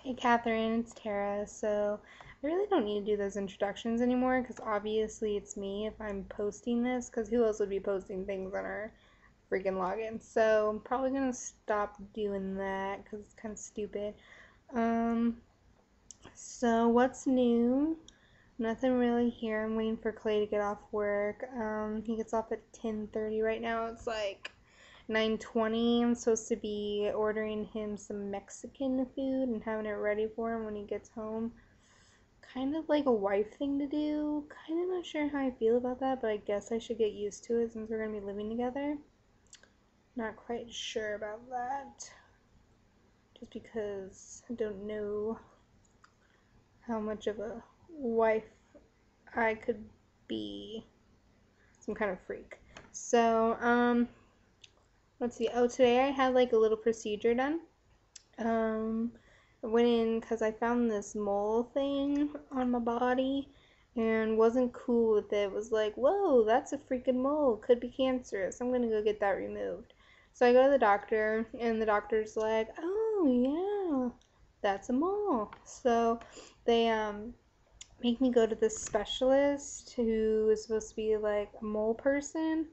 Hey Catherine, it's Tara. So I really don't need to do those introductions anymore because obviously it's me if I'm posting this because who else would be posting things on our freaking login? So I'm probably gonna stop doing that because it's kind of stupid. Um, so what's new? Nothing really here. I'm waiting for Clay to get off work. He gets off at 10:30 right now. It's like 9:20. I'm supposed to be ordering him some Mexican food and having it ready for him when he gets home. Kind of like a wife thing to do. Kind of not sure how I feel about that, but I guess I should get used to it since we're going to be living together. Not quite sure about that. Just because I don't know how much of a wife I could be. Some kind of freak. So, let's see. Oh, today I had like a little procedure done. Um, I went in because I found this mole thing on my body and wasn't cool with it. Was like, whoa, that's a freaking mole. Could be cancerous. I'm gonna go get that removed. So I go to the doctor, and the doctor's like, oh yeah, that's a mole. So they make me go to this specialist who is supposed to be like a mole person,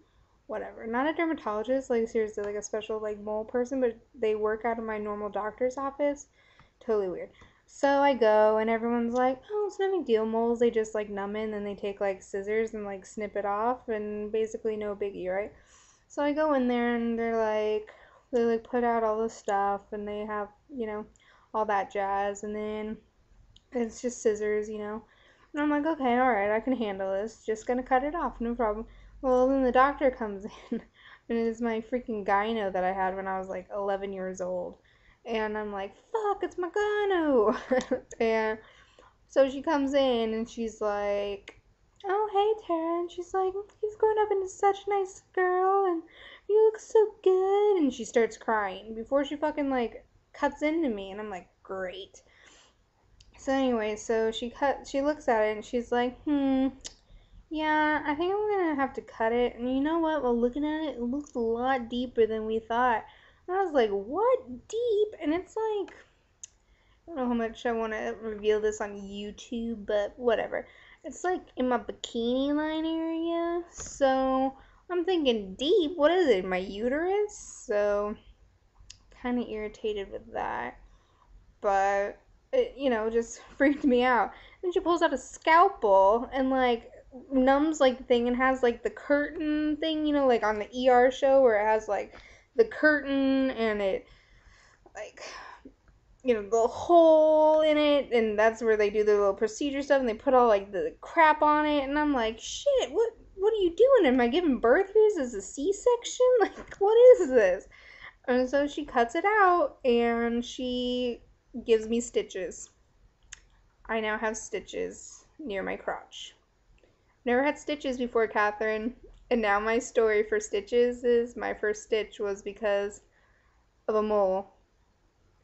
whatever, not a dermatologist, like seriously like a special like mole person, but they work out of my normal doctor's office. Totally weird. So I go and everyone's like, oh, it's no big deal, moles, they just like numb it and then they take like scissors and like snip it off and basically no biggie, right? So I go in there and they like put out all the stuff and they have, all that jazz, and then it's just scissors, and I'm like, okay, all right, I can handle this. Just gonna cut it off, no problem. Well, then the doctor comes in, and it's my freaking gyno that I had when I was like 11 years old. And I'm like, fuck, it's my gyno. And so she comes in and she's like, oh, hey, Tara. And she's like, you've grown up into such a nice girl, and you look so good. And she starts crying before she fucking like cuts into me. And I'm like, great. So anyway, she looks at it and she's like, yeah, I think I'm gonna have to cut it. And you know what? Well, looking at it, it looks a lot deeper than we thought. And I was like, what deep? And it's like, I don't know how much I want to reveal this on YouTube, but whatever. It's like in my bikini line area. So I'm thinking deep. What is it? My uterus? So kind of irritated with that. But it, just freaked me out. Then she pulls out a scalpel and like numbs like the thing and has like the curtain thing, like on the ER show where it has like the curtain and it like the hole in it, and that's where they do their little procedure stuff and they put all like the crap on it, and I'm like, shit, what are you doing? Am I giving birth here? Is this a C-section? Like, what is this? And so she cuts it out and she gives me stitches. I now have stitches near my crotch. Never had stitches before, Catherine. And now my story for stitches is my first stitch was because of a mole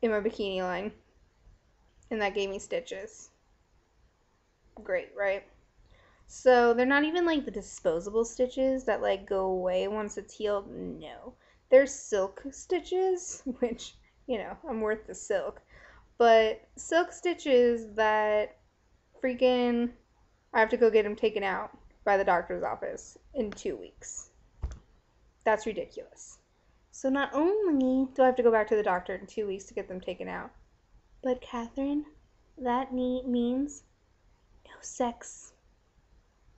in my bikini line. And that gave me stitches. Great, right? So they're not even like the disposable stitches that like go away once it's healed. No. They're silk stitches, which, I'm worth the silk. But silk stitches that freaking I have to go get them taken out by the doctor's office in 2 weeks. That's ridiculous. So not only do I have to go back to the doctor in 2 weeks to get them taken out, but Catherine, that means no sex.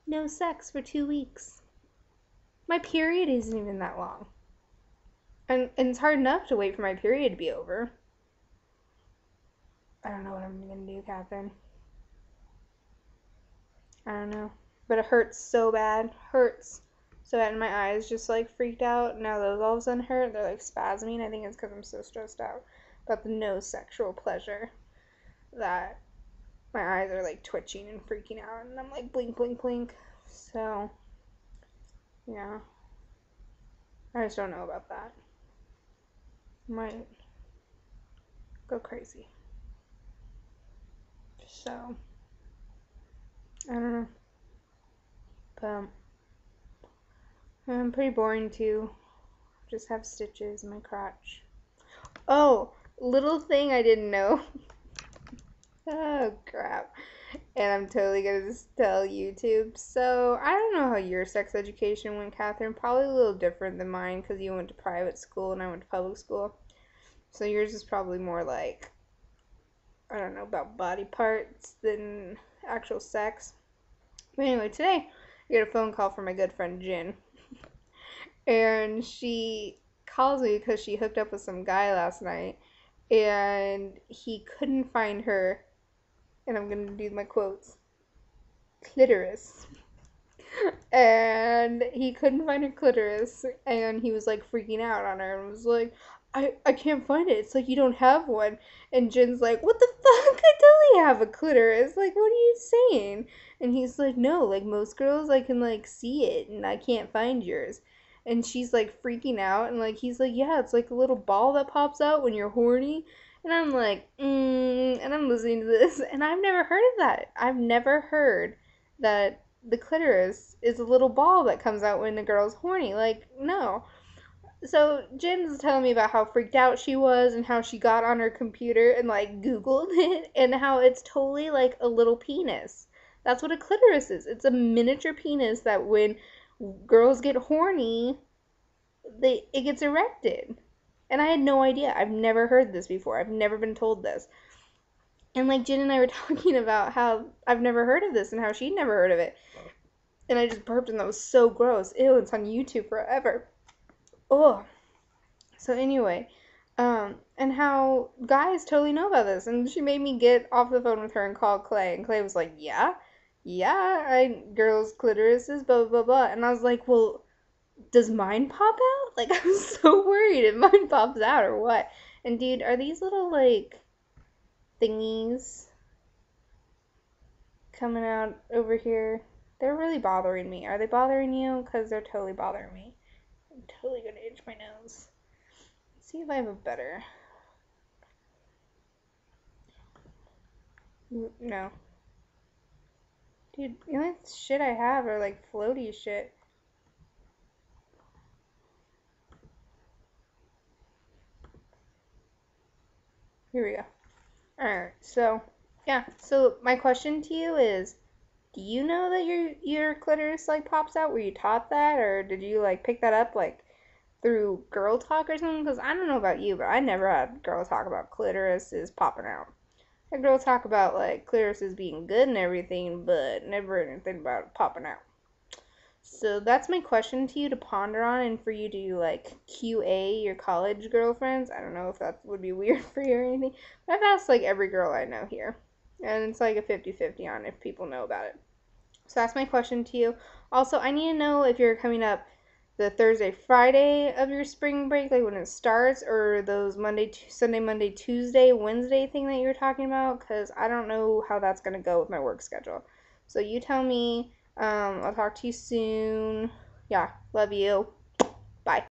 No sex for 2 weeks. My period isn't even that long. And it's hard enough to wait for my period to be over. I don't know what I'm gonna do, Catherine. I don't know. But it hurts so bad. Hurts so bad. And my eyes just like freaked out. Now those all of a sudden hurt. They're like spasming. I think it's because I'm so stressed out about the no sexual pleasure that my eyes are like twitching and freaking out. And I'm like blink, blink, blink. So, yeah. I just don't know about that. Might go crazy. So, I don't know. But I'm pretty boring too. Just have stitches in my crotch. Oh, little thing I didn't know. Oh crap. And I'm totally gonna just tell YouTube. So I don't know how your sex education went, Catherine. Probably a little different than mine because you went to private school and I went to public school. So yours is probably more like, I don't know, about body parts than actual sex. But anyway, today I get a phone call from my good friend Jin. And she calls me because she hooked up with some guy last night and he couldn't find her, and I'm gonna do my quotes, clitoris. And he couldn't find her clitoris, and he was like freaking out on her and was like, I can't find it. It's like you don't have one. And Jin's like, what the fuck? I totally have a clitoris. Like, what are you saying? And he's like, no, like most girls, I can like see it, and I can't find yours. And she's like freaking out, and like he's like, yeah, it's like a little ball that pops out when you're horny. And I'm like, and I'm listening to this, and I've never heard of that. I've never heard that the clitoris is a little ball that comes out when the girl's horny. Like, no. So Jen's telling me about how freaked out she was and how she got on her computer and like Googled it and how it's totally like a little penis. That's what a clitoris is. It's a miniature penis that when girls get horny, it gets erected. And I had no idea. I've never heard this before. I've never been told this. And like Jen and I were talking about how I've never heard of this and how she'd never heard of it. And I just burped and that was so gross. Ew, it's on YouTube forever. Oh. So anyway, and how guys totally know about this. And she made me get off the phone with her and call Clay. And Clay was like, yeah, girls' clitoris is blah, blah, blah. And I was like, well, does mine pop out? Like, I'm so worried if mine pops out or what. And dude, are these little, like, thingies coming out over here? They're really bothering me. Are they bothering you? Because they're totally bothering me. I'm totally gonna itch my nose. Let's see if I have a better. No. Dude, the only shit I have are like floaty shit. Here we go. Alright, so, yeah. So, my question to you is, do you know that your clitoris like pops out? Were you taught that, or did you like pick that up like through girl talk or something? Because I don't know about you, but I never had girl talk about clitorises popping out. I had girl talk about like clitorises being good and everything, but never anything about it popping out. So that's my question to you to ponder on and for you to like QA your college girlfriends. I don't know if that would be weird for you or anything, but I've asked like every girl I know here. And it's like a 50-50 on if people know about it. So that's my question to you. Also, I need to know if you're coming up the Thursday, Friday of your spring break, like when it starts, or those Sunday, Monday, Tuesday, Wednesday thing that you were talking about, because I don't know how that's going to go with my work schedule. So you tell me. I'll talk to you soon. Yeah, love you. Bye.